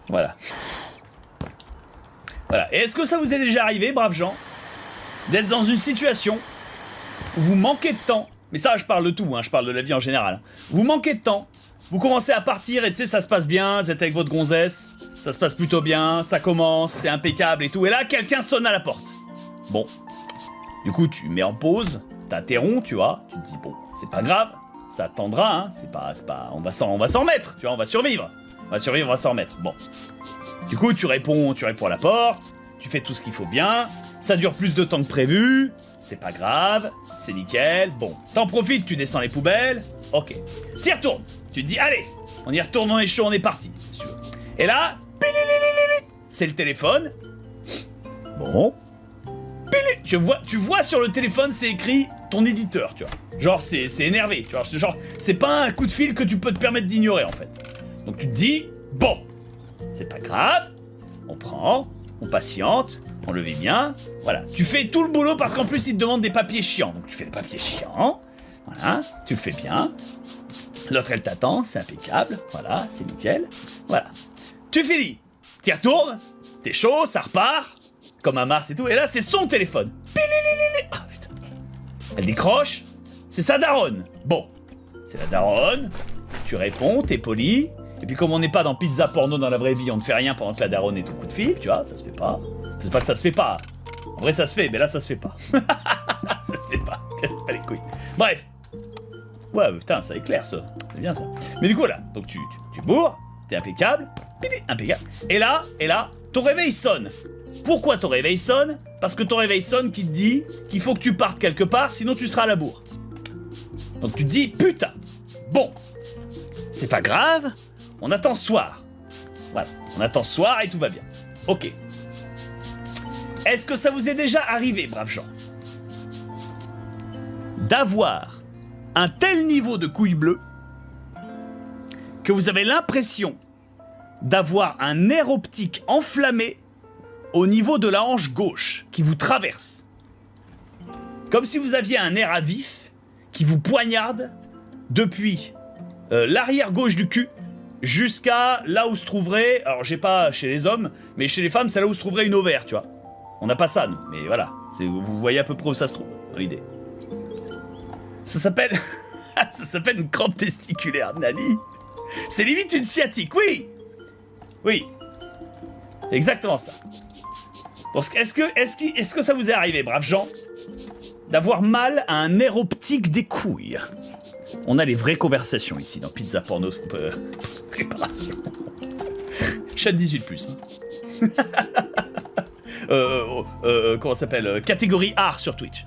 Voilà. Voilà. Et est-ce que ça vous est déjà arrivé, braves gens, d'être dans une situation où vous manquez de temps, mais ça je parle de tout, hein, je parle de la vie en général, vous manquez de temps, vous commencez à partir et tu sais ça se passe bien, vous êtes avec votre gonzesse, ça se passe plutôt bien, ça commence, c'est impeccable et tout, et là quelqu'un sonne à la porte. Bon, du coup tu mets en pause, t'interromps, tu vois, tu te dis bon, c'est pas grave, ça attendra, hein, c'est pas, on va s'en remettre, tu vois, on va survivre, on va s'en remettre, bon. Du coup tu réponds à la porte, tu fais tout ce qu'il faut bien, ça dure plus de temps que prévu, c'est pas grave, c'est nickel, bon, t'en profites, tu descends les poubelles, ok. T'y retournes, tu te dis allez, on y retourne, on est chaud, on est parti, si tu veux. Et là, c'est le téléphone, bon, tu vois sur le téléphone c'est écrit ton éditeur, tu vois, genre c'est énervé, tu vois, genre c'est pas un coup de fil que tu peux te permettre d'ignorer en fait. Donc tu te dis, bon, c'est pas grave, on prend, on patiente, on le vit bien, voilà. Tu fais tout le boulot parce qu'en plus il te demande des papiers chiants, donc tu fais les papiers chiants, voilà, tu le fais bien. L'autre elle t'attend, c'est impeccable, voilà, c'est nickel, voilà. Tu finis, t'y retournes, t'es chaud, ça repart, comme un Mars et tout, et là c'est son téléphone. Ah putain. Elle décroche, c'est sa daronne. Bon, c'est la daronne, tu réponds, t'es poli. Et puis comme on n'est pas dans pizza porno dans la vraie vie, on ne fait rien pendant que la daronne est au coup de fil, tu vois, ça se fait pas. C'est pas que ça se fait pas. En vrai ça se fait, mais là ça se fait pas. Ça se fait pas, casse pas les couilles. Bref. Ouais, putain, ça éclaire ça. C'est bien ça. Mais du coup là, donc tu bourres, t'es impeccable, impeccable. Et là, ton réveil sonne. Pourquoi ton réveil sonne? Parce que ton réveil sonne qui te dit qu'il faut que tu partes quelque part, sinon tu seras à la bourre. Donc tu te dis, putain, bon, c'est pas grave, on attend ce soir. Voilà, on attend ce soir et tout va bien. Ok. Est-ce que ça vous est déjà arrivé, braves gens, d'avoir un tel niveau de couille bleue que vous avez l'impression d'avoir un nerf optique enflammé au niveau de la hanche gauche qui vous traverse? Comme si vous aviez un nerf à vif qui vous poignarde depuis l'arrière gauche du cul jusqu'à là où se trouverait, alors j'ai pas chez les hommes, mais chez les femmes c'est là où se trouverait une ovaire, tu vois. On n'a pas ça nous, mais voilà, vous voyez à peu près où ça se trouve, dans l'idée. Ça s'appelle... ça s'appelle une crampe testiculaire, Nani. C'est limite une sciatique, oui. Oui. Exactement ça. Est-ce que ça vous est arrivé, braves gens, d'avoir mal à un nerf optique des couilles? On a les vraies conversations ici dans Pizza Porno Préparation. Chat 18+. Hein. Comment ça s'appelle? Catégorie art sur Twitch.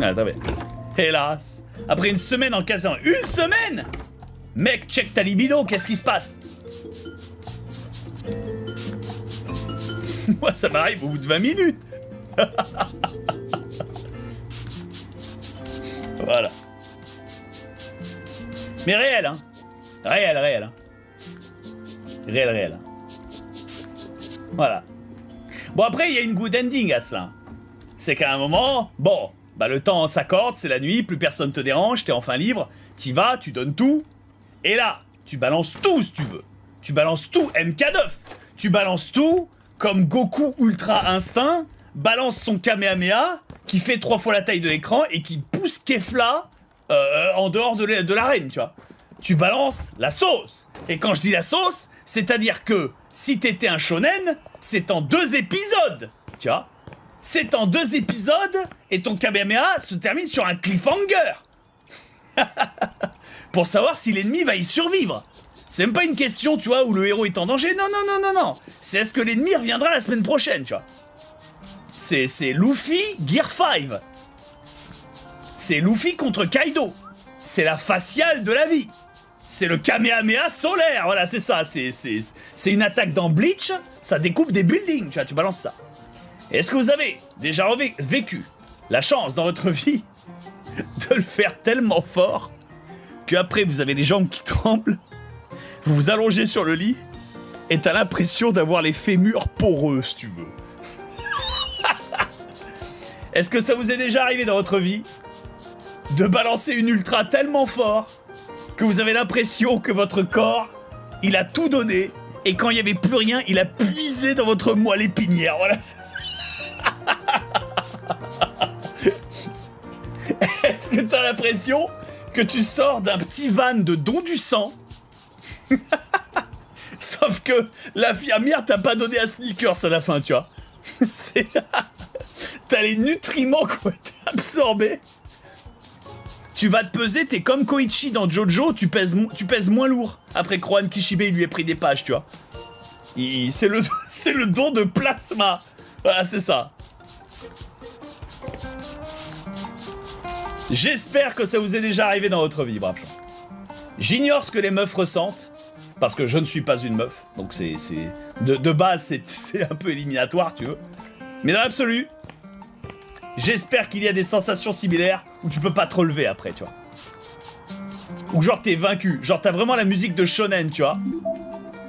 Ah, très bien. Hélas, après une semaine en casant. Une semaine! Mec, check ta libido, qu'est-ce qui se passe? Moi, ça m'arrive au bout de 20 minutes. Voilà. Mais réel, hein. Réel, hein. Réel. Voilà. Bon, après, il y a une good ending à cela. C'est qu'à un moment, bon, bah le temps s'accorde, c'est la nuit, plus personne te dérange, t'es enfin libre, t'y vas, tu donnes tout, et là, tu balances tout si tu veux. Tu balances tout, MK9. Tu balances tout, comme Goku Ultra Instinct balance son Kamehameha, qui fait 3 fois la taille de l'écran, et qui pousse Kefla en dehors de l'arène, tu vois. Tu balances la sauce. Et quand je dis la sauce, c'est-à-dire que si t'étais un shonen, c'est en 2 épisodes, tu vois. C'est en 2 épisodes, et ton Kamehameha se termine sur un cliffhanger. Pour savoir si l'ennemi va y survivre. C'est même pas une question, tu vois, où le héros est en danger. Non. C'est est-ce que l'ennemi reviendra la semaine prochaine, tu vois. C'est Luffy Gear 5. C'est Luffy contre Kaido. C'est la faciale de la vie. C'est le Kamehameha solaire, voilà, c'est ça. C'est une attaque dans Bleach, ça découpe des buildings, tu vois, tu balances ça. Est-ce que vous avez déjà vécu la chance dans votre vie de le faire tellement fort qu'après vous avez les jambes qui tremblent, vous vous allongez sur le lit et t'as l'impression d'avoir les fémurs poreux, si tu veux. Est-ce que ça vous est déjà arrivé dans votre vie de balancer une ultra tellement fort que vous avez l'impression que votre corps, il a tout donné et quand il n'y avait plus rien, il a puisé dans votre moelle épinière. Voilà. Est-ce que t'as l'impression que tu sors d'un petit van de don du sang? Sauf que l'infirmière t'a pas donné un sneakers à la fin, tu vois. T'as les nutriments qui ont été absorbés. Tu vas te peser, t'es comme Koichi dans Jojo, tu pèses moins lourd. Après que Rohan Kishibe il lui ait pris des pages, tu vois. C'est le don de plasma. Voilà, c'est ça. J'espère que ça vous est déjà arrivé dans votre vie, bravo. J'ignore ce que les meufs ressentent, parce que je ne suis pas une meuf, donc de base c'est un peu éliminatoire, tu veux. Mais dans l'absolu, j'espère qu'il y a des sensations similaires où tu peux pas te relever après, tu vois. Ou genre t'es vaincu, genre t'as vraiment la musique de shonen, tu vois.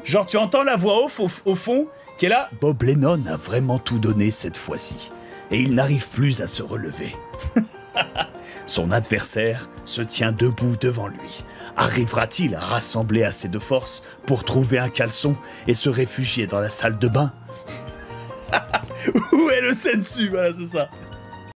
Genre tu entends la voix off au fond qui est là. Bob Lennon a vraiment tout donné cette fois-ci, et il n'arrive plus à se relever. Son adversaire se tient debout devant lui. Arrivera-t-il à rassembler assez de force pour trouver un caleçon et se réfugier dans la salle de bain? Où est le sensu? Voilà, c'est ça.